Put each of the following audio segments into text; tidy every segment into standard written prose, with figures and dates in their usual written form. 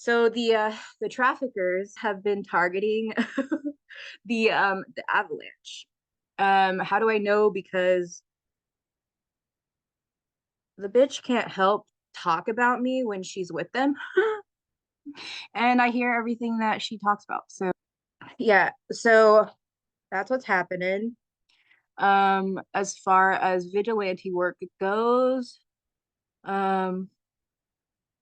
So the traffickers have been targeting the avalanche. How do I know? Because the bitch can't help talk about me when she's with them. And I hear everything that she talks about. So yeah, so that's what's happening. As far as vigilante work goes, um,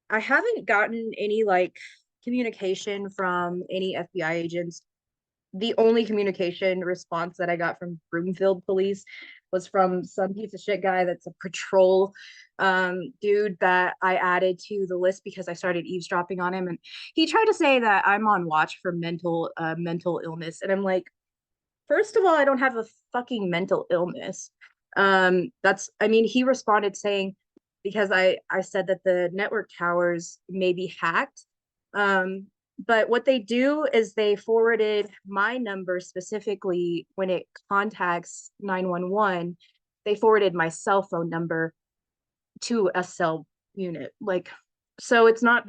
I haven't gotten any like communication from any FBI agents. The only communication response that I got from Broomfield police was from some piece of shit guy that's a patrol dude that I added to the list because I started eavesdropping on him, and he tried to say that I'm on watch for mental illness, and I'm like, first of all, I don't have a fucking mental illness. That's, I mean, he responded saying, because I said that the network towers may be hacked. But what they do is they forwarded my number specifically when it contacts 911, they forwarded my cell phone number to a cell unit. Like, so it's not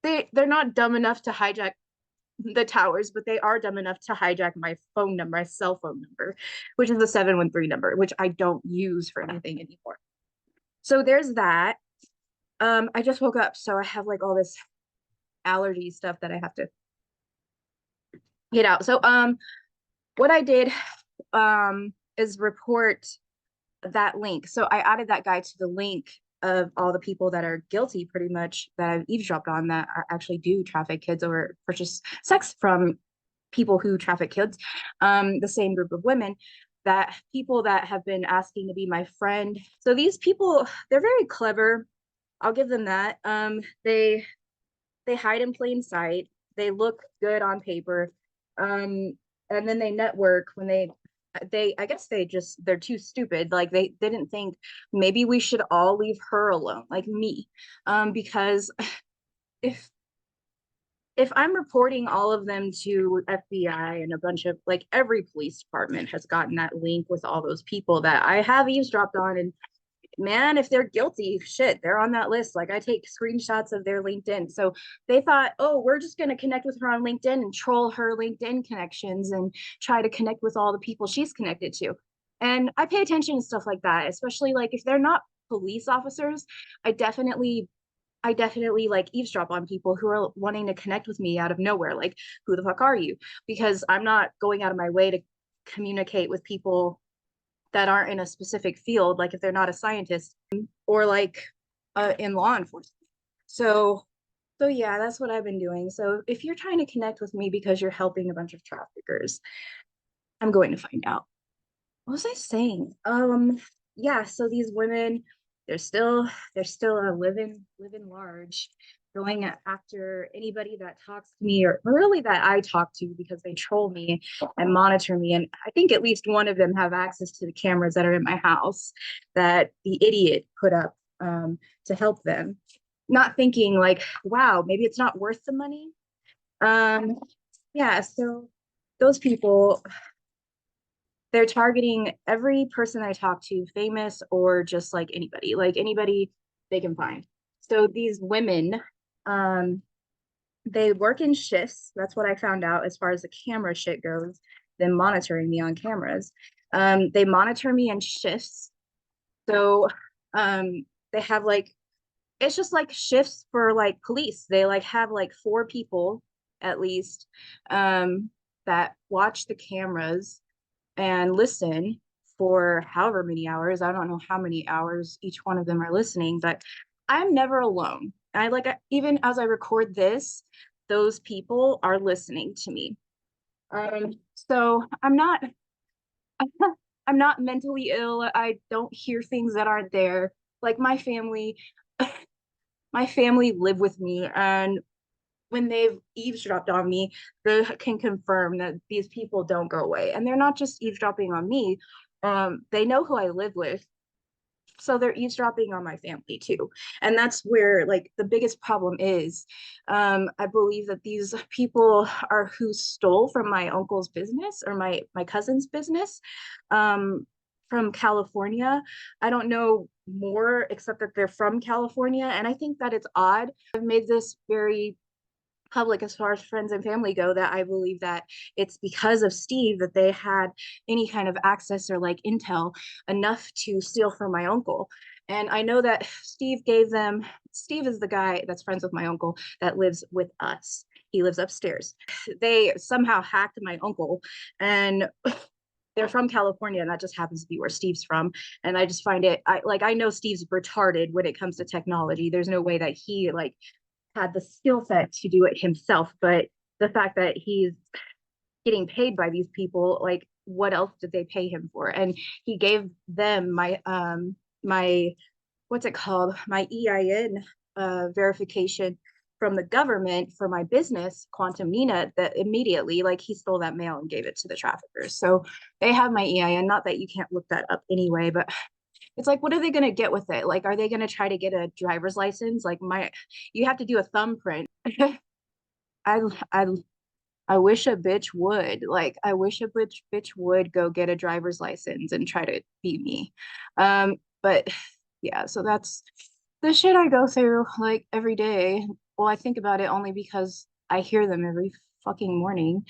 they're not dumb enough to hijack the towers, but they are dumb enough to hijack my phone number, my cell phone number, which is the 713 number, which I don't use for anything anymore. So there's that. I just woke up, so I have like all this allergy stuff that I have to get out. So what I did is report that link. So I added that guy to the link of all the people that are guilty, pretty much, that I've eavesdropped on, that are actually do traffic kids or purchase sex from people who traffic kids. The same group of women, that people that have been asking to be my friend. So these people, they're very clever. I'll give them that. They hide in plain sight. They look good on paper. And then they network when they I guess they're too stupid. Like they didn't think maybe we should all leave her alone, like me. Because if if I'm reporting all of them to FBI and a bunch of, like, every police department has gotten that link with all those people that I have eavesdropped on, and man, if they're guilty, shit, they're on that list. Like, I take screenshots of their LinkedIn. So they thought, oh, we're just going to connect with her on LinkedIn and troll her LinkedIn connections and try to connect with all the people she's connected to. And I pay attention to stuff like that, especially like if they're not police officers. I definitely like eavesdrop on people who are wanting to connect with me out of nowhere. Like, who the fuck are you? Because I'm not going out of my way to communicate with people that aren't in a specific field, like if they're not a scientist or like in law enforcement. So, so yeah, that's what I've been doing. So if you're trying to connect with me because you're helping a bunch of traffickers, I'm going to find out. What was I saying? Yeah, so these women, they're still living large, going after anybody that talks to me, or really that I talk to, because they troll me and monitor me. And I think at least one of them have access to the cameras that are in my house that the idiot put up to help them. Not thinking like, wow, maybe it's not worth the money. Um, yeah, so those people, they're targeting every person I talk to, famous or just like anybody they can find. So these women, um, they work in shifts. That's what I found out as far as the camera shit goes, them monitoring me on cameras. They monitor me in shifts. So they have like, it's just like shifts for like police. They like have like four people at least that watch the cameras and listen for however many hours. I don't know how many hours each one of them are listening, but I'm never alone. Even as I record this, those people are listening to me. So I'm not mentally ill. I don't hear things that aren't there. Like my family live with me, and when they've eavesdropped on me, they can confirm that these people don't go away. And they're not just eavesdropping on me. They know who I live with. So they're eavesdropping on my family too. And that's where like the biggest problem is. I believe that these people are who stole from my uncle's business or my cousin's business. from California. I don't know more except that they're from California, and I think that it's odd. I've made this very public as far as friends and family go that I believe that it's because of Steve that they had any kind of access or like intel enough to steal from my uncle. And I know that Steve gave them, Steve is the guy that's friends with my uncle that lives with us. He lives upstairs. They somehow hacked my uncle, and they're from California, and that just happens to be where Steve's from. And I just find it, I know Steve's retarded when it comes to technology. There's no way that he like had the skill set to do it himself, but the fact that he's getting paid by these people, like what else did they pay him for? And he gave them my what's it called, my EIN verification from the government for my business, Quantum Nina, that immediately, like, he stole that mail and gave it to the traffickers. So they have my EIN. Not that you can't look that up anyway, but it's like, what are they going to get with it? Like, are they going to try to get a driver's license? Like, you have to do a thumbprint. I, I, I wish a bitch would. Like, I wish a bitch would go get a driver's license and try to beat me. But yeah, so that's the shit I go through like every day. Well, I think about it only because I hear them every fucking morning.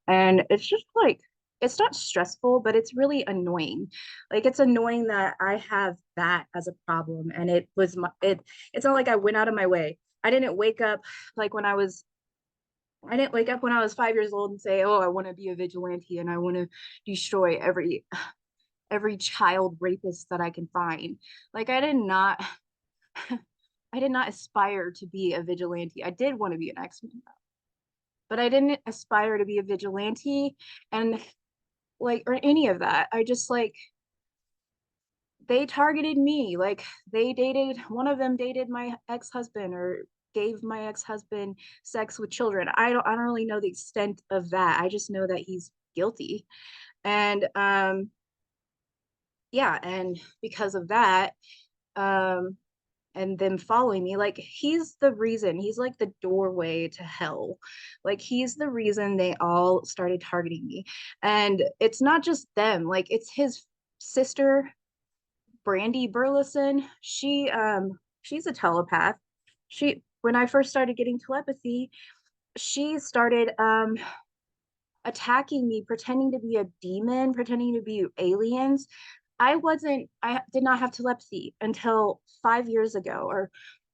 And it's just like, it's not stressful, but it's really annoying. Like, it's annoying that I have that as a problem. And it's not like I went out of my way. I didn't wake up like when I was I didn't wake up when I was 5 years old and say, "Oh, I want to be a vigilante and I want to destroy every child rapist that I can find." Like, I did not I did not aspire to be a vigilante. I did want to be an X-Men, but I didn't aspire to be a vigilante and like or any of that. I just like they targeted me. Like, one of them dated my ex-husband or gave my ex-husband sex with children. I don't really know the extent of that. I just know that he's guilty. And yeah, and because of that, um and them following me, like, he's the reason. He's like the doorway to hell. Like, he's the reason they all started targeting me. And it's not just them, like, it's his sister, Brandy Burleson. She's a telepath. She When I first started getting telepathy, she started attacking me, pretending to be a demon, pretending to be aliens. I did not have telepathy until 5 years ago, or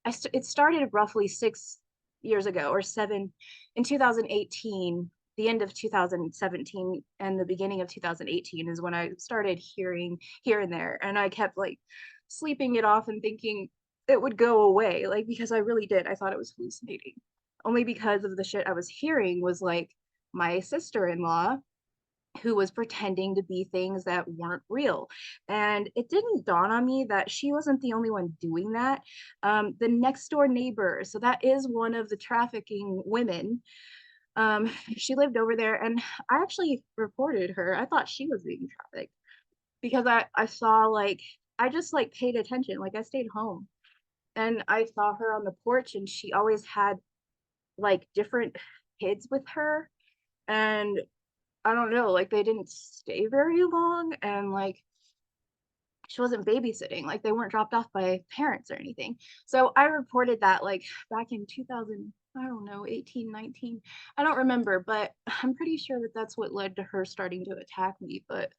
it started roughly 6 years ago, or seven, in 2018. The end of 2017 and the beginning of 2018 is when I started hearing here and there, and I kept like sleeping it off and thinking it would go away, like, because I really did. I thought it was hallucinating, only because of the shit I was hearing was like my sister-in-law who was pretending to be things that weren't real. And it didn't dawn on me that she wasn't the only one doing that. The next door neighbor, so that is one of the trafficking women, she lived over there, and I actually reported her. I thought she was being trafficked because I saw, like, I just like paid attention. Like, I stayed home and I saw her on the porch, and she always had like different kids with her. And I don't know, like, they didn't stay very long, and like she wasn't babysitting, like they weren't dropped off by parents or anything. So I reported that like back in 2000, I don't know, 18, 19. I don't remember, but I'm pretty sure that that's what led to her starting to attack me. But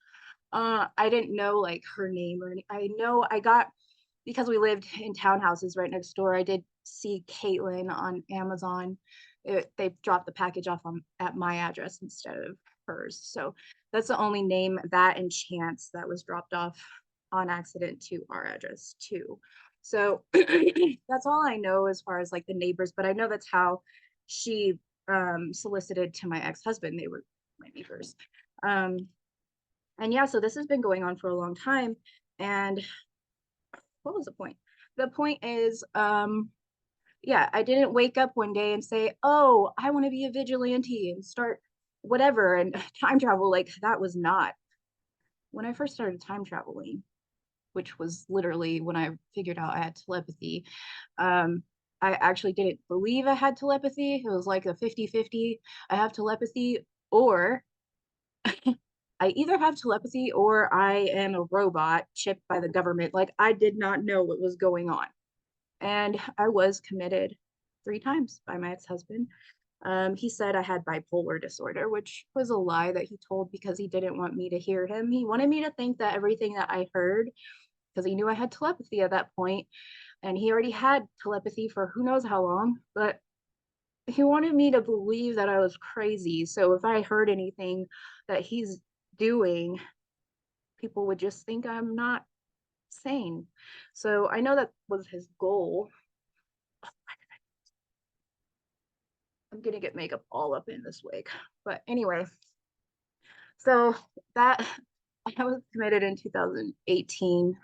I didn't know like her name or any. I know I got, because we lived in townhouses right next door, I did see Caitlin on Amazon. They dropped the package off at my address instead of hers. So that's the only name, that and Chance, that was dropped off on accident to our address too. So that's all I know as far as like the neighbors, but I know that's how she solicited to my ex-husband. They were my neighbors. And yeah, so this has been going on for a long time. And what was the point? The point is, yeah, I didn't wake up one day and say, "Oh, I want to be a vigilante and start whatever and time travel." Like, that was not when I first started time traveling, which was literally when I figured out I had telepathy. I actually didn't believe I had telepathy. It was like a 50-50. I have telepathy, or I either have telepathy or I am a robot chipped by the government. Like I did not know what was going on. And I was committed 3 times by my ex-husband. He said I had bipolar disorder, which was a lie that he told because he didn't want me to hear him. He wanted me to think that everything that I heard, because he knew I had telepathy at that point, and he already had telepathy for who knows how long, but he wanted me to believe that I was crazy. So if I heard anything that he's doing, people would just think I'm not sane. So I know that was his goal. I'm gonna get makeup all up in this wig. But anyway, so that I was committed in 2018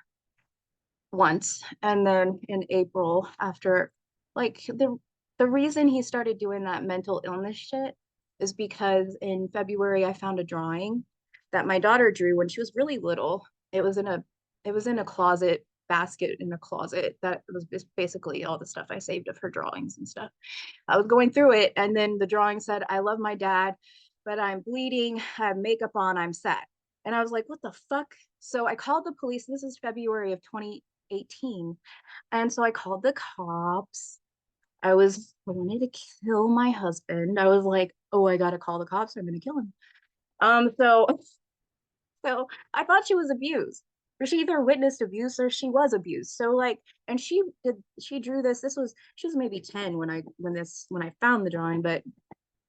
once, and then in April after, like, the reason he started doing that mental illness shit is because in February I found a drawing that my daughter drew when she was really little. It was in a closet basket in a closet that was just basically all the stuff I saved of her drawings and stuff. I was going through it, and then the drawing said, "I love my dad, but I'm bleeding, I have makeup on, I'm sad." And I was like, what the fuck? So I called the police. This is February of 2018. And so I called the cops. I wanted to kill my husband. I was like, oh, I gotta call the cops. I'm gonna kill him. So I thought she was abused. Or she either witnessed abuse or she was abused. So like, and she drew this. She was maybe 10 when I found the drawing, but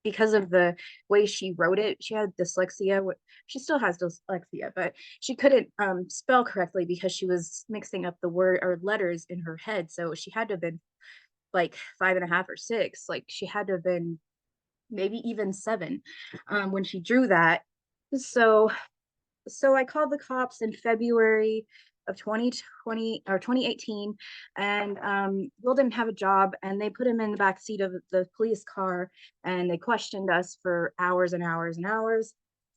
because of the way she wrote it, she had dyslexia. She still has dyslexia, but she couldn't spell correctly because she was mixing up the word or letters in her head. So she had to have been like 5.5 or 6. Like she had to have been maybe even 7 when she drew that. So I called the cops in February of 2020 or 2018, and Will didn't have a job, and they put him in the back seat of the police car, and they questioned us for hours and hours and hours,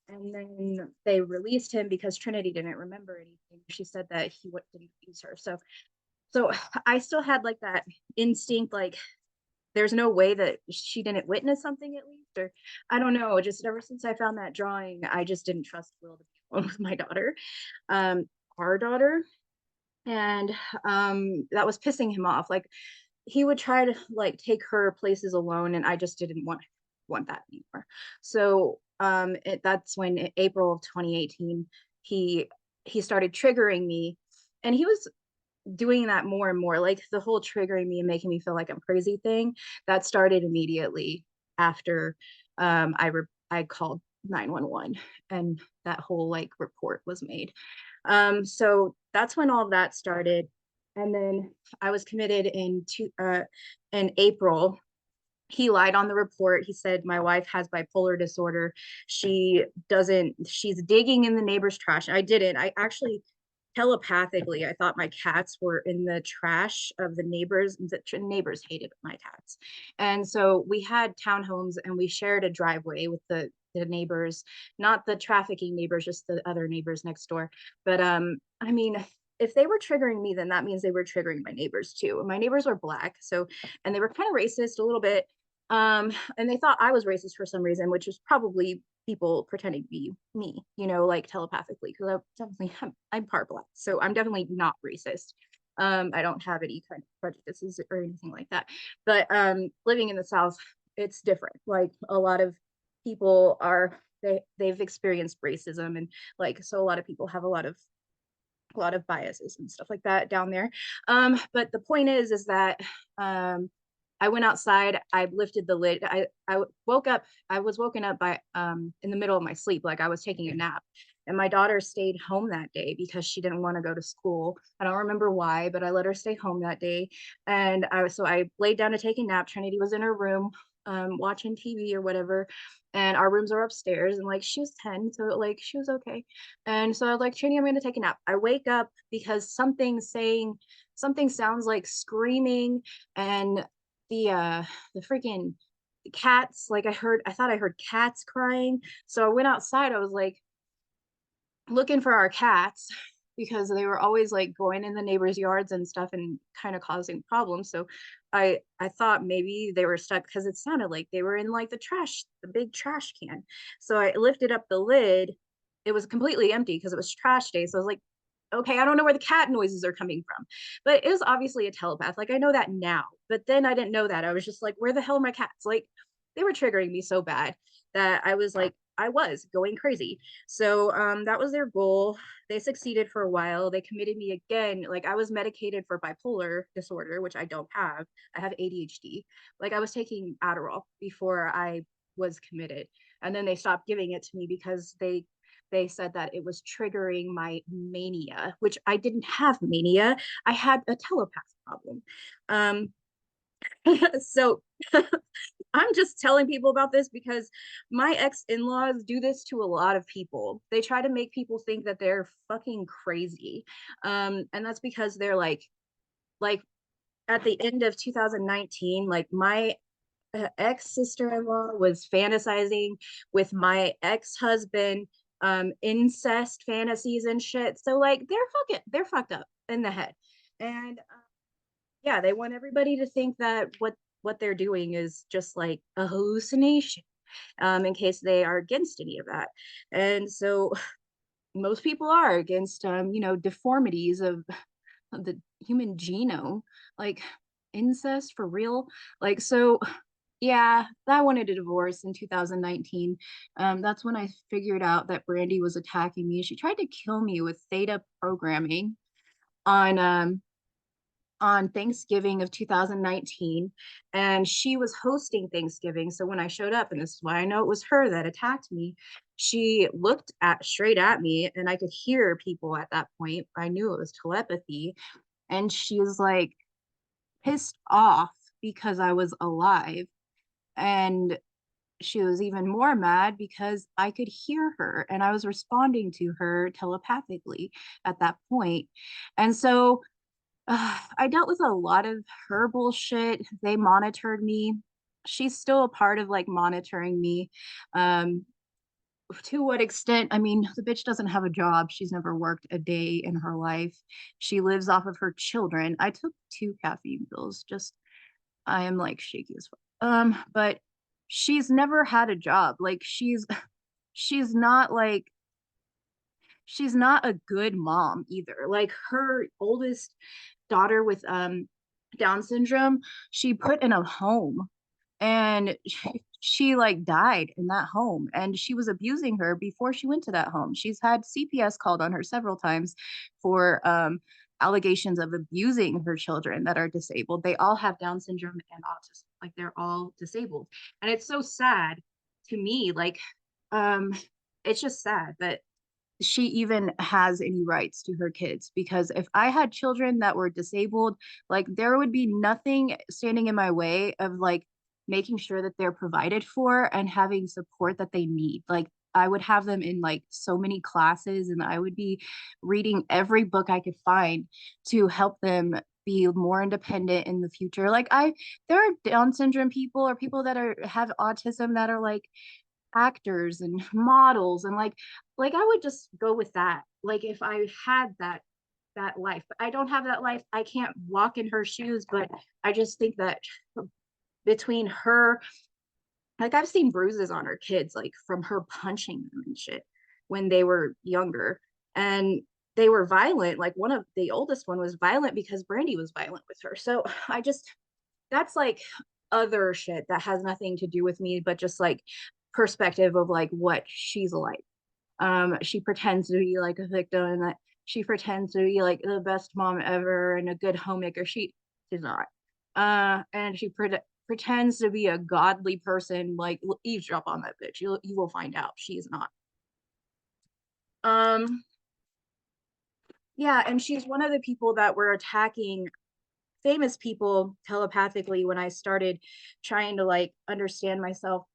and then they released him because Trinity didn't remember anything. She said that he didn't use her. So I still had like that instinct, like there's no way that she didn't witness something at least, or I don't know. Just ever since I found that drawing, I just didn't trust Will to be alone with my daughter, our daughter, and that was pissing him off. Like he would try to like take her places alone, and I just didn't want that anymore. So that's when in April of 2018 he started triggering me, and he was doing that more and more, like the whole triggering me and making me feel like I'm crazy thing that started immediately after I called 911 and that whole like report was made. So that's when all that started. And then I was committed in April. He lied on the report. He said my wife has bipolar disorder. She's digging in the neighbor's trash. I didn't. I actually telepathically, I thought my cats were in the trash of the neighbors. The neighbors hated my cats. And so we had townhomes and we shared a driveway with the neighbors, not the trafficking neighbors, just the other neighbors next door. But I mean, if they were triggering me, then that means they were triggering my neighbors too. My neighbors were Black, so, and they were kind of racist a little bit. And they thought I was racist for some reason, which was probably people pretending to be me, like telepathically, because I'm part Black, so I'm definitely not racist. I don't have any kind of prejudices or anything like that. But living in the South, it's different. Like a lot of people they've experienced racism, and like so a lot of people have a lot of biases and stuff like that down there. But the point is that I went outside, I lifted the lid. I woke up, I was woken up by in the middle of my sleep, like I was taking a nap. And my daughter stayed home that day because she didn't want to go to school. I don't remember why, but I let her stay home that day. And I laid down to take a nap. Trinity was in her room watching TV or whatever. And our rooms are upstairs, and like she was 10, so like she was okay. And so I was like, Trini, I'm gonna take a nap. I wake up because something sounds like screaming, and the freaking cats, like I thought I heard cats crying. So I went outside. I was like looking for our cats because they were always like going in the neighbors' yards and stuff and kind of causing problems. So I thought maybe they were stuck because it sounded like they were in like the big trash can. So I lifted up the lid, it was completely empty because it was trash day. So I was like, okay, I don't know where the cat noises are coming from, but it was obviously a telepath. Like I know that now, but then I didn't know that. I was just like, where the hell are my cats? Like they were triggering me so bad that I was like, I was going crazy. So that was their goal. They succeeded for a while. They committed me again. Like I was medicated for bipolar disorder, which I don't have. I have ADHD. Like I was taking Adderall before I was committed. And then they stopped giving it to me because they said that it was triggering my mania, which I didn't have mania. I had a telepath problem. Um, so I'm just telling people about this because my ex-in-laws do this to a lot of people. They try to make people think that they're fucking crazy. And that's because they're like at the end of 2019, like my ex sister-in-law was fantasizing with my ex-husband, incest fantasies and shit. So like they're fucked up in the head. And yeah, they want everybody to think that what they're doing is just like a hallucination, in case they are against any of that. And so most people are against deformities of the human genome, like incest for real. Like so yeah, I wanted a divorce in 2019. That's when I figured out that Brandy was attacking me. She tried to kill me with theta programming on on Thanksgiving of 2019, and she was hosting Thanksgiving. So when I showed up, and this is why I know it was her that attacked me, she looked at straight at me, and I could hear people at that point. I knew it was telepathy, and she was like pissed off because I was alive. And she was even more mad because I could hear her and I was responding to her telepathically at that point. And so I dealt with a lot of her bullshit. They monitored me. She's still a part of like monitoring me. Um, to what extent? I mean, the bitch doesn't have a job. She's never worked a day in her life. She lives off of her children. I took 2 caffeine pills. Just I am like shaky as fuck. But she's never had a job. Like she's not like she's not a good mom either. Like her oldest daughter with Down syndrome, she put in a home, and she like died in that home, and she was abusing her before she went to that home. She's had CPS called on her several times for allegations of abusing her children that are disabled. They all have Down syndrome and autism. Like they're all disabled. And it's so sad to me. Like um it's just sad that she even has any rights to her kids, because if I had children that were disabled, like there would be nothing standing in my way of like making sure that they're provided for and having support that they need. Like I would have them in like so many classes, and I would be reading every book I could find to help them be more independent in the future. Like there are Down syndrome people or people that are have autism that are like actors and models, and like I would just go with that. Like if I had that life, but I don't have that life. I can't walk in her shoes, but I just think that between her, like I've seen bruises on her kids like from her punching them and shit when they were younger, and they were violent. Like one of the oldest one was violent because Brandy was violent with her. So I just that's like other shit that has nothing to do with me, but just like perspective of like what she's like. She pretends to be like a victim, and that she pretends to be like the best mom ever and a good homemaker. She's not. And she pretends to be a godly person. Like eavesdrop on that bitch. You will find out she's not. Um, yeah, and she's one of the people that were attacking famous people telepathically when I started trying to like understand myself.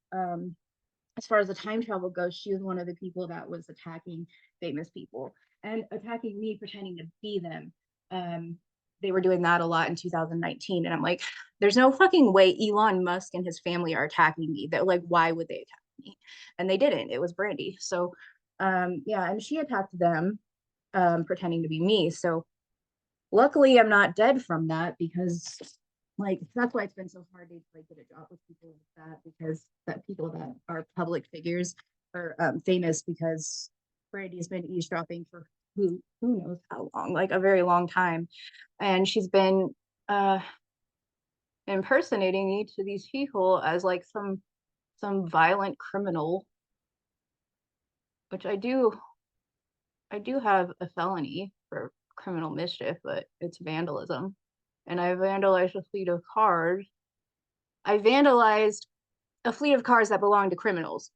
As far as the time travel goes, she was one of the people that was attacking famous people and attacking me, pretending to be them. They were doing that a lot in 2019, and I'm like, there's no fucking way Elon Musk and his family are attacking me. They're like, why would they attack me? And they didn't. It was Brandy. So, yeah, and she attacked them, pretending to be me. So luckily I'm not dead from that, because like that's why it's been so hard to like get a job with people like that, because that people that are public figures are famous because Brandy's been eavesdropping for who knows how long, like a very long time. And she's been impersonating me to these people as like some violent criminal, which I do have a felony for criminal mischief, but it's vandalism. And I vandalized a fleet of cars. I vandalized a fleet of cars that belonged to criminals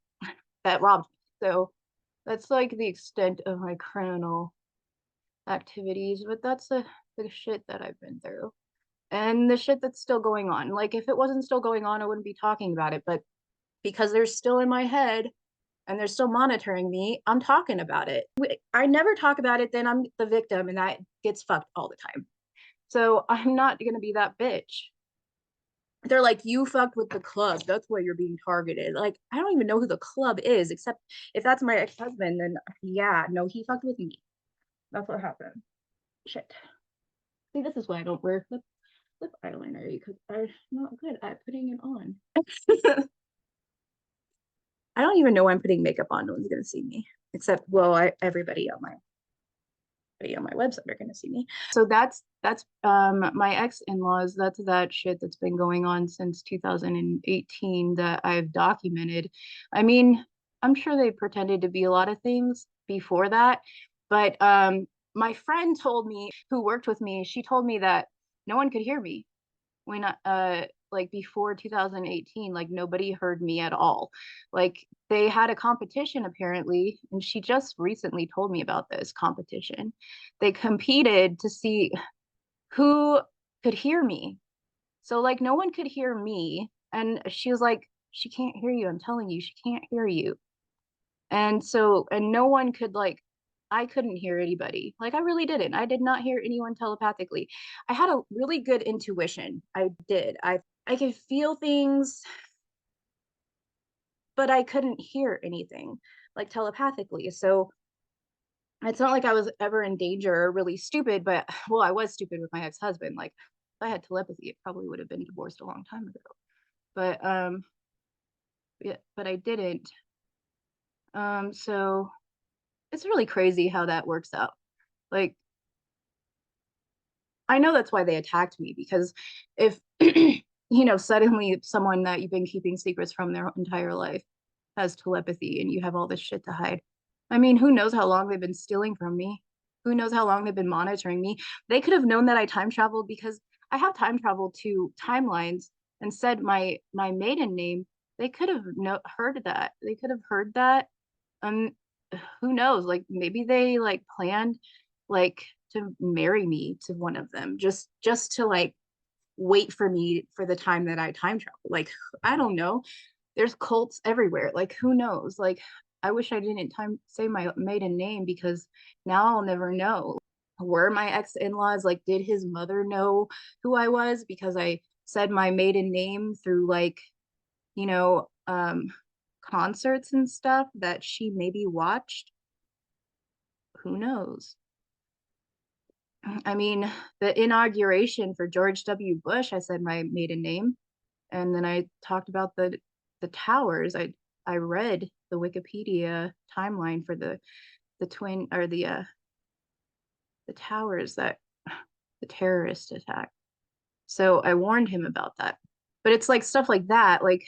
that robbed me. So that's like the extent of my criminal activities, but that's the shit that I've been through. And the shit that's still going on. Like if it wasn't still going on, I wouldn't be talking about it. But because they're still in my head and they're still monitoring me, I'm talking about it. I never talk about it, then I'm the victim and that gets fucked all the time. So I'm not gonna be that bitch. They're like, you fucked with the club. That's why you're being targeted. Like, I don't even know who the club is, except if that's my ex-husband, then yeah, no, he fucked with me. That's what happened. Shit. See, this is why I don't wear lip eyeliner because I'm not good at putting it on. I don't even know why I'm putting makeup on. No one's gonna see me, except well, everybody on my website are gonna see me. So that's my ex-in-laws. That's that shit that's been going on since 2018 that I've documented. I mean, I'm sure they pretended to be a lot of things before that, but my friend told me, who worked with me, she told me that no one could hear me when like before 2018, like nobody heard me at all. Like they had a competition apparently, and she just recently told me about this competition. They competed to see who could hear me. So like no one could hear me, and she was like, she can't hear you, I'm telling you, she can't hear you. And so, and no one could like, I couldn't hear anybody. Like I really didn't. I did not hear anyone telepathically. I had a really good intuition. I did. I could feel things, but I couldn't hear anything like telepathically. So it's not like I was ever in danger or really stupid, but well, I was stupid with my ex-husband. Like if I had telepathy, it probably would have been divorced a long time ago. But yeah, but I didn't. So it's really crazy how that works out. Like I know that's why they attacked me, because if you know, suddenly someone that you've been keeping secrets from their entire life has telepathy and you have all this shit to hide. I mean, who knows how long they've been stealing from me? Who knows how long they've been monitoring me? They could have known that I time traveled because I have time traveled to timelines and said my maiden name. They could have heard that. They could have heard that. Um, who knows? Like maybe they like planned like to marry me to one of them just to like wait for me for the time that I time travel. Like I don't know. There's cults everywhere. Like who knows? Like I wish I didn't say my maiden name because now I'll never know. Were my ex-in-laws like did his mother know who I was because I said my maiden name through like, you know, concerts and stuff that she maybe watched? Who knows? I mean, the inauguration for George W. Bush, I said my maiden name, and then I talked about the towers. I read the Wikipedia timeline for the twin or the towers that the terrorist attack. So I warned him about that. But it's like stuff like that, like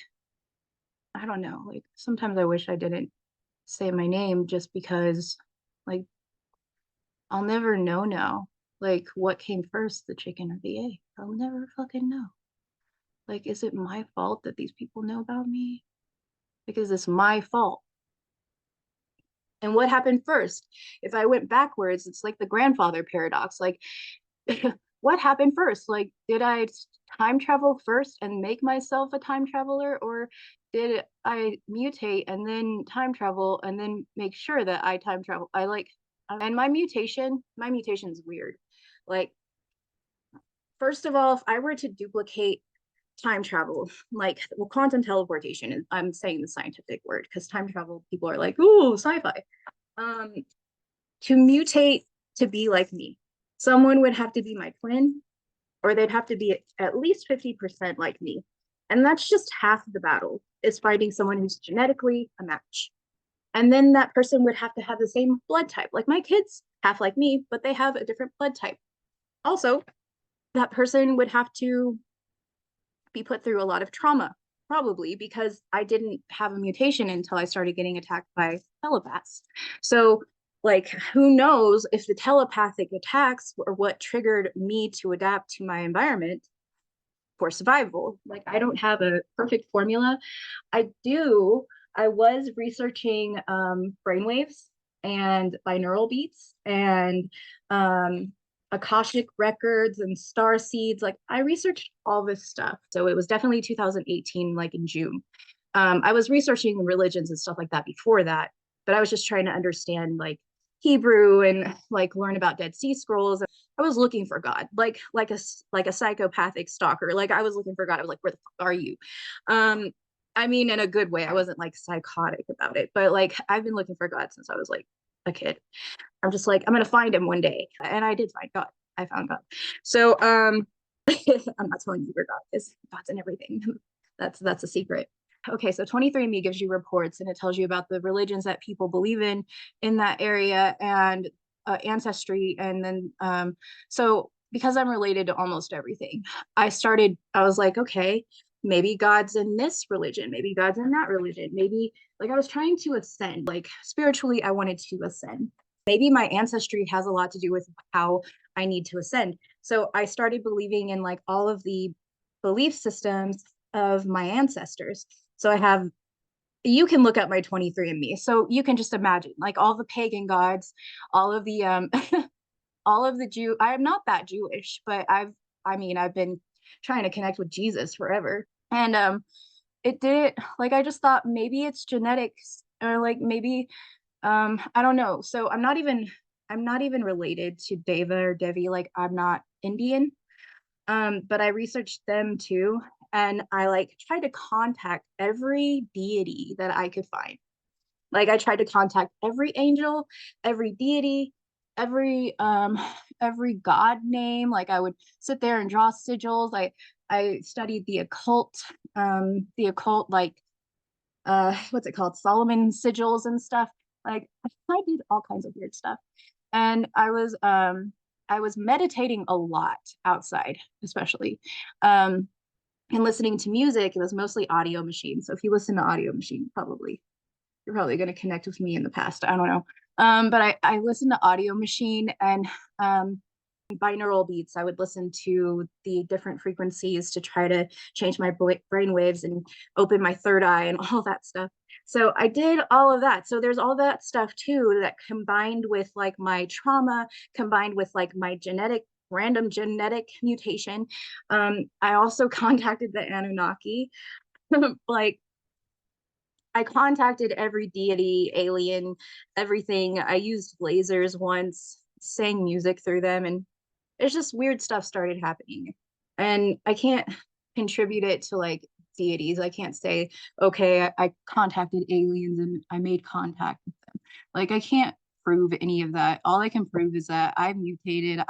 I don't know, like sometimes I wish I didn't say my name just because like I'll never know now. Like what came first, the chicken or the egg? I'll never fucking know. Like, is it my fault that these people know about me? Like, is this my fault? And what happened first? If I went backwards, it's like the grandfather paradox. Like, what happened first? Like, did I time travel first and make myself a time traveler? Or did I mutate and then time travel and then make sure that I time travel? I like, and my mutation is weird. Like, first of all, if I were to duplicate time travel, like well, quantum teleportation, I'm saying the scientific word because time travel people are like, ooh, sci-fi. Um, to mutate to be like me, someone would have to be my twin, or they'd have to be at least 50% like me. And that's just half the battle, is finding someone who's genetically a match. And then that person would have to have the same blood type. Like my kids, half like me, but they have a different blood type. Also, that person would have to be put through a lot of trauma, probably because I didn't have a mutation until I started getting attacked by telepaths. So, like, who knows if the telepathic attacks were what triggered me to adapt to my environment for survival. Like, I don't have a perfect formula. I was researching brainwaves and binaural beats and Akashic records and star seeds. Like I researched all this stuff. So it was definitely 2018, like in June. I was researching religions and stuff like that before that, but I was just trying to understand like Hebrew and like learn about Dead Sea Scrolls. I was looking for God, like a psychopathic stalker. Like I was looking for God. I was like, where the fuck are you? I mean, in a good way. I wasn't like psychotic about it, but like I've been looking for God since I was like a kid. I'm just like, I'm gonna find him one day. And I did find God. I found God. So I'm not telling you where God is. God's in everything. That's a secret. Okay, so 23andMe gives you reports and it tells you about the religions that people believe in that area and ancestry. And then so because I'm related to almost everything, I was like, okay, maybe God's in this religion, maybe God's in that religion, maybe like I was trying to ascend, like spiritually, I wanted to ascend. Maybe my ancestry has a lot to do with how I need to ascend. So I started believing in like all of the belief systems of my ancestors. So you can look up my 23andMe. So you can just imagine like all the pagan gods, all of the all of the I'm not that Jewish, but I've been trying to connect with Jesus forever. And it did like I just thought maybe it's genetics or like maybe I don't know. So I'm not even related to Deva or Devi, like I'm not Indian. But I researched them too. And I like tried to contact every deity that I could find. Like I tried to contact every angel, every deity, every every god name. Like I would sit there and draw sigils. I studied the occult like what's it called? Solomon sigils and stuff. Like I did all kinds of weird stuff. And I was meditating a lot outside, especially. And listening to music, it was mostly Audio Machine. So if you listen to Audio Machine, you're probably going to connect with me in the past. I don't know. But I listened to Audio Machine and binaural beats. I would listen to the different frequencies to try to change my brain waves and open my third eye and all that stuff. So I did all of that. So there's all that stuff too that combined with like my trauma, combined with like my random genetic mutation. I also contacted the Anunnaki. Like I contacted every deity, alien, everything. I used lasers once, sang music through them, and it's just weird stuff started happening. And I can't contribute it to like deities. I can't say, okay, I contacted aliens and I made contact with them. Like I can't prove any of that. All I can prove is that I mutated.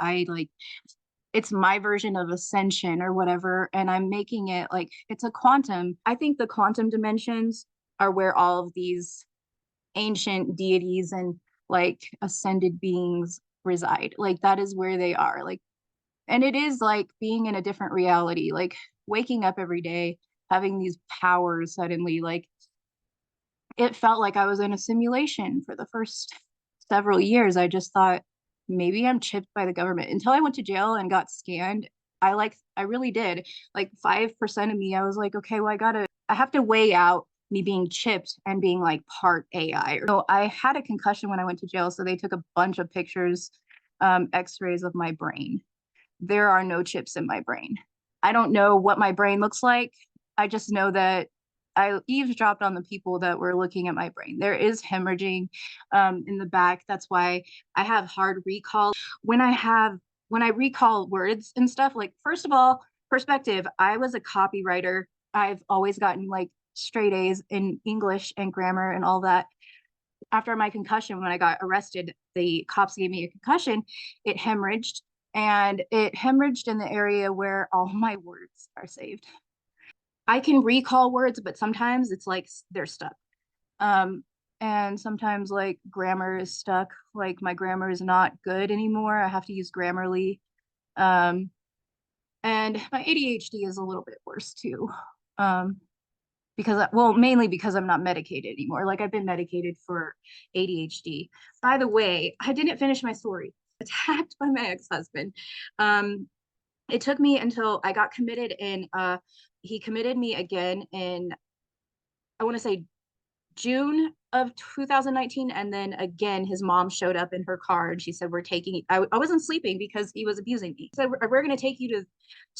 It's my version of ascension or whatever, and I'm making it like it's a quantum. I think the quantum dimensions are where all of these ancient deities and like ascended beings reside. Like that is where they are. Like, and it is like being in a different reality, like waking up every day, having these powers suddenly, like it felt like I was in a simulation for the first several years. I just thought maybe I'm chipped by the government until I went to jail and got scanned. I really did. Like 5% of me, I was like, okay, well, I have to weigh out me being chipped and being like part AI. So I had a concussion when I went to jail. So they took a bunch of pictures, x-rays of my brain. There are no chips in my brain. I don't know what my brain looks like. I just know that I eavesdropped on the people that were looking at my brain. There is hemorrhaging in the back. That's why I have hard recall. When I recall words and stuff, like first of all, perspective, I was a copywriter. I've always gotten like straight A's in English and grammar and all that. After my concussion, when I got arrested, the cops gave me a concussion. It hemorrhaged, and it hemorrhaged in the area where all my words are saved. I can recall words, but sometimes it's like they're stuck. And and sometimes like grammar is stuck. Like my grammar is not good anymore. I have to use Grammarly. Um, and my ADHD is a little bit worse too. Um, because well, mainly because I'm not medicated anymore. Like I've been medicated for ADHD. By the way, I didn't finish my story. Attacked by my ex-husband. Um, it took me until I got committed in he committed me again in, I want to say, June of 2019. And then again, his mom showed up in her car and she said, we're taking, I wasn't sleeping because he was abusing me. So we're going to take you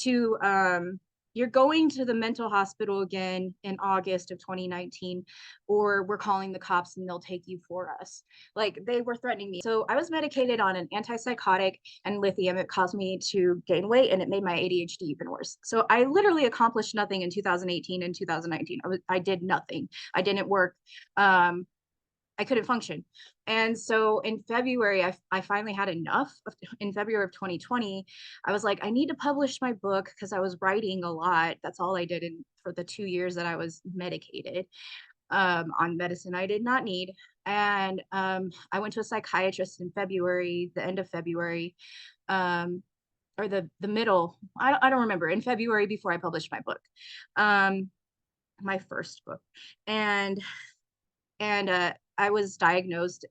to you're going to the mental hospital again in August of 2019, or we're calling the cops and they'll take you for us. Like they were threatening me. So I was medicated on an antipsychotic and lithium. It caused me to gain weight and it made my ADHD even worse. So I literally accomplished nothing in 2018 and 2019. I did nothing. I didn't work. I couldn't function. And so in February, I finally had enough. In February of 2020, I was like, I need to publish my book because I was writing a lot. That's all I did for the 2 years that I was medicated on medicine I did not need. And I went to a psychiatrist in February, the end of February, or the middle, I don't remember, in February before I published my book, my first book. And I was diagnosed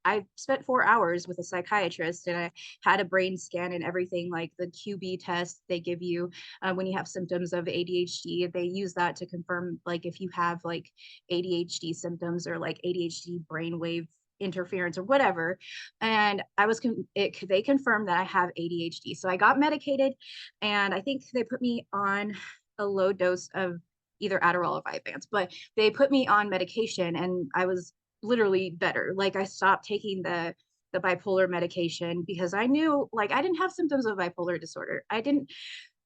I spent 4 hours with a psychiatrist and I had a brain scan and everything, like the QB test they give you when you have symptoms of ADHD. They use that to confirm like if you have like ADHD symptoms or like ADHD brainwave interference or whatever. And they confirmed that I have ADHD. So I got medicated and I think they put me on a low dose of either Adderall or Vyvanse, but they put me on medication and I was literally better. Like I stopped taking the bipolar medication because I knew like I didn't have symptoms of bipolar disorder. I didn't.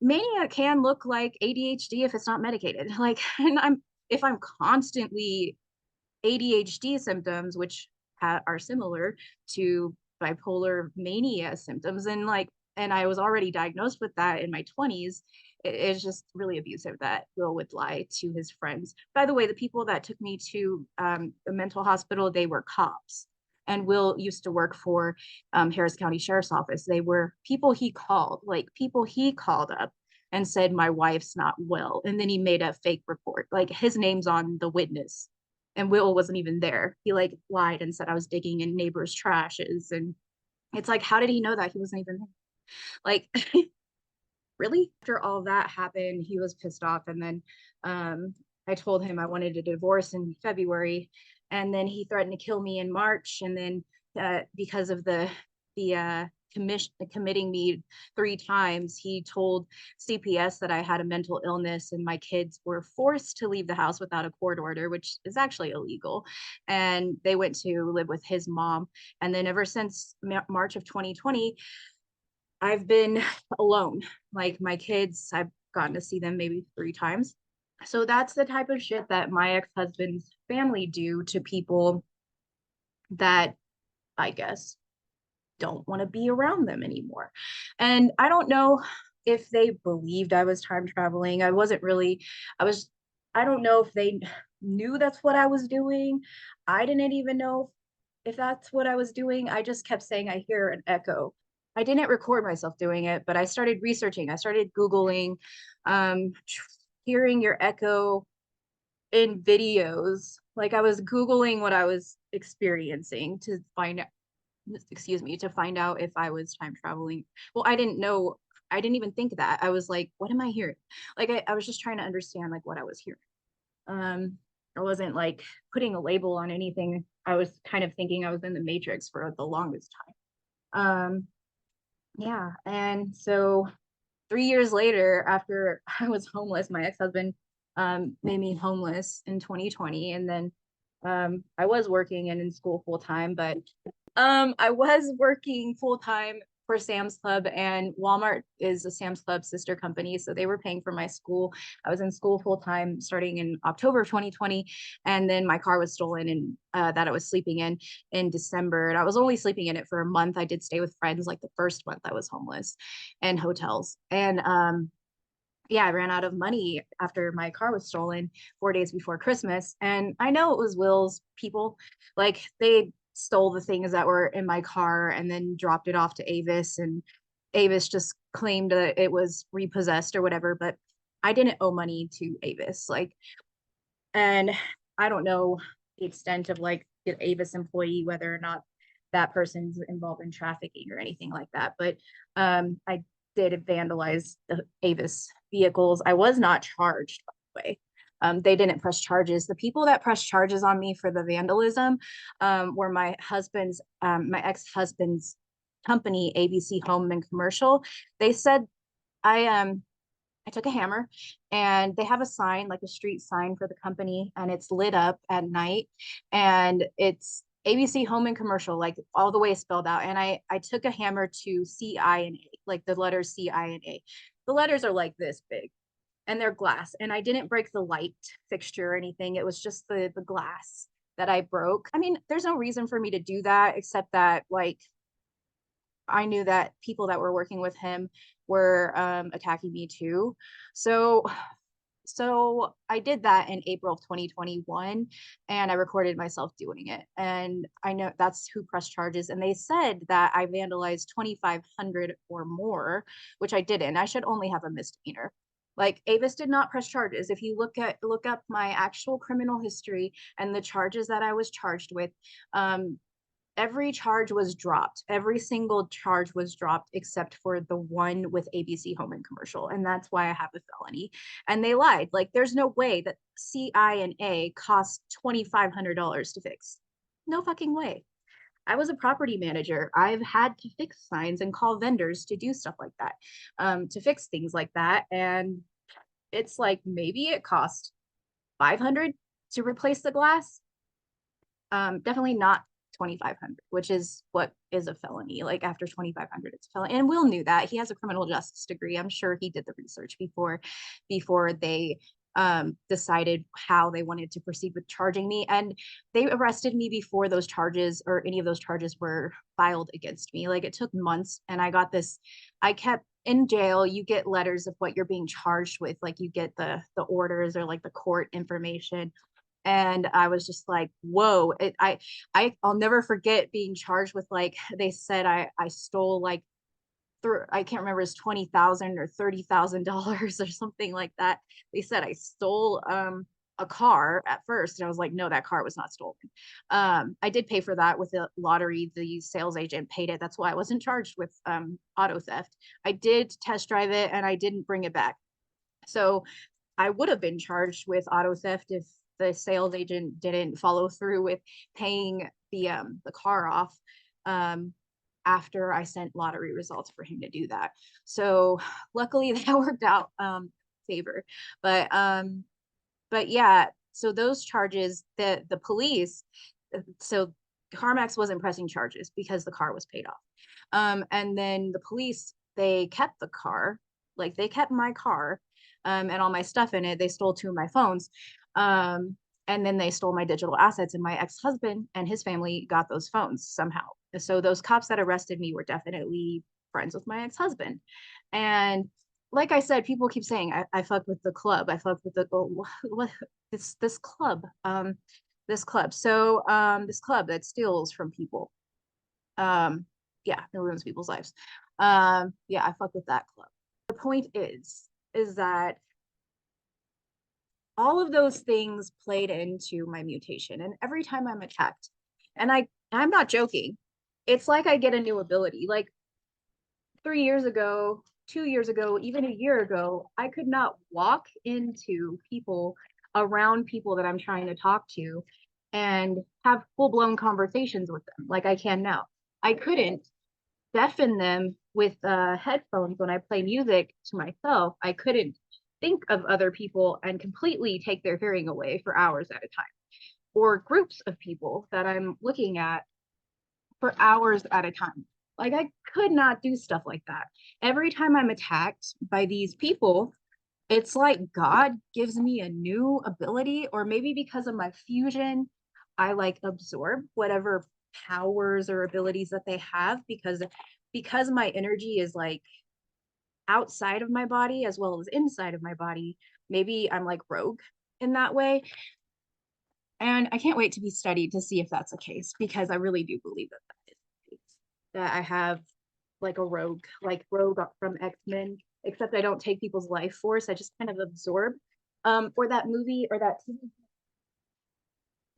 Mania can look like ADHD if it's not medicated. Like, and if I'm constantly ADHD symptoms, which are similar to bipolar mania symptoms, and I was already diagnosed with that in my 20s. It's just really abusive that Will would lie to his friends. By the way, the people that took me to the mental hospital, they were cops. And Will used to work for Harris County Sheriff's Office. They were people he called up and said, my wife's not well. And then he made a fake report. Like his name's on the witness. And Will wasn't even there. He like lied and said I was digging in neighbors' trashes. And it's like, how did he know that? He wasn't even there. Like, really? After all that happened, he was pissed off. And then I told him I wanted a divorce in February. And then he threatened to kill me in March. And then because of the committing me 3 times, he told CPS that I had a mental illness and my kids were forced to leave the house without a court order, which is actually illegal. And they went to live with his mom. And then ever since March of 2020, I've been alone. Like my kids, I've gotten to see them maybe 3 times. So that's the type of shit that my ex-husband's family do to people that I guess don't want to be around them anymore. And I don't know if they believed I was time traveling. I don't know if they knew that's what I was doing. I didn't even know if that's what I was doing. I just kept saying, I hear an echo. I didn't record myself doing it, but I started researching. I started Googling, hearing your echo in videos. Like I was Googling what I was experiencing to find out, to find out if I was time traveling. Well, I didn't know. I didn't even think that. I was like, what am I hearing? Like I was just trying to understand like what I was hearing. I wasn't like putting a label on anything. I was kind of thinking I was in the Matrix for the longest time. Yeah. And so 3 years later, after I was homeless, my ex-husband made me homeless in 2020. And then I was working and in school full time, but I was working full time for Sam's Club, and Walmart is a Sam's Club sister company. So they were paying for my school. I was in school full time starting in October of 2020. And then my car was stolen and that I was sleeping in December. And I was only sleeping in it for a month. I did stay with friends like the first month I was homeless and hotels. And yeah, I ran out of money after my car was stolen 4 days before Christmas. And I know it was Will's people. Like they stole the things that were in my car and then dropped it off to Avis. And Avis just claimed that it was repossessed or whatever. But I didn't owe money to Avis. Like, and I don't know the extent of like the Avis employee, whether or not that person's involved in trafficking or anything like that. But I did vandalize the Avis vehicles. I was not charged, by the way. They didn't press charges. The people that pressed charges on me for the vandalism were my ex-husband's company, ABC Home and Commercial. They said I took a hammer and they have a sign, like a street sign for the company, and it's lit up at night and it's ABC Home and Commercial, like all the way spelled out. And I took a hammer to CI and A, like the letters CI and A. The letters are like this big and they're glass. And I didn't break the light fixture or anything. It was just the glass that I broke. I mean, there's no reason for me to do that except that like I knew that people that were working with him were attacking me too. So I did that in April of 2021 and I recorded myself doing it. And I know that's who pressed charges. And they said that I vandalized 2,500 or more, which I didn't. I should only have a misdemeanor. Like Avis did not press charges. If you look up my actual criminal history and the charges that I was charged with, every charge was dropped. Every single charge was dropped except for the one with ABC Home and Commercial. And that's why I have a felony. And they lied. Like, there's no way that CI and A cost $2,500 to fix. No fucking way. I was a property manager. I've had to fix signs and call vendors to do stuff like that, to fix things like that. And it's like maybe it cost 500 to replace the glass. Definitely not 2,500, which is what is a felony. Like after 2,500, it's a felony. And Will knew that. He has a criminal justice degree. I'm sure he did the research before they decided how they wanted to proceed with charging me. And they arrested me before those charges or any of those charges were filed against me. Like it took months and I got this, I kept in jail, you get letters of what you're being charged with. Like you get the orders or like the court information. And I was just like, whoa, I'll never forget being charged with, like, they said I stole like I can't remember, it's 20,000 or $30,000 or something like that. They said I stole a car at first, and I was like, no, that car was not stolen. I did pay for that with the lottery. The sales agent paid it. That's why I wasn't charged with auto theft. I did test drive it and I didn't bring it back. So I would have been charged with auto theft if the sales agent didn't follow through with paying the car off after I sent lottery results for him to do that. So luckily that worked out favor. But yeah, so those charges, the police, so CarMax wasn't pressing charges because the car was paid off. And then the police, they kept the car, like they kept my car and all my stuff in it. They stole 2 of my phones. And then they stole my digital assets, and my ex-husband and his family got those phones somehow. So those cops that arrested me were definitely friends with my ex-husband. And like I said, people keep saying I fuck with the club. I fuck with the this club. This club. So this club that steals from people. Yeah, it ruins people's lives. Yeah, I fuck with that club. The point is that all of those things played into my mutation. And every time I'm attacked, and I'm not joking, it's like I get a new ability. Like 3 years ago, 2 years ago, even a year ago, I could not walk into people, around people that I'm trying to talk to and have full-blown conversations with them like I can now. I couldn't deafen them with headphones when I play music to myself. I couldn't think of other people and completely take their hearing away for hours at a time, or groups of people that I'm looking at for hours at a time. Like I could not do stuff like that. Every time I'm attacked by these people, it's like God gives me a new ability, or maybe because of my fusion, I like absorb whatever powers or abilities that they have because my energy is like outside of my body as well as inside of my body. Maybe I'm like rogue in that way. And I can't wait to be studied to see if that's the case, because I really do believe that that is the case. That I have like a rogue, like Rogue from X-Men, except I don't take people's life force. I just kind of absorb. Or that movie or that TV.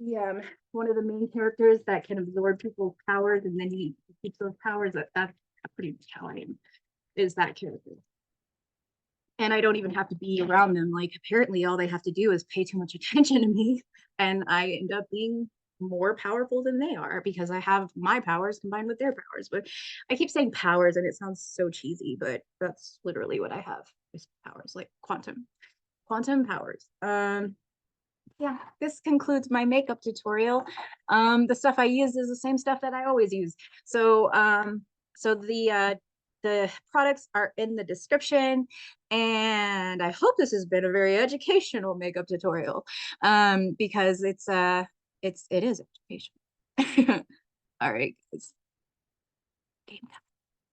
Yeah, one of the main characters that can absorb people's powers and then he keeps those powers. That's pretty much how I am, is that character. And I don't even have to be around them. Like apparently all they have to do is pay too much attention to me and I end up being more powerful than they are because I have my powers combined with their powers. But I keep saying powers and it sounds so cheesy, but that's literally what I have is powers, like quantum powers. Yeah, this concludes my makeup tutorial. The stuff I use is the same stuff that I always use. So the products are in the description, and I hope this has been a very educational makeup tutorial, because it is educational. All right, guys.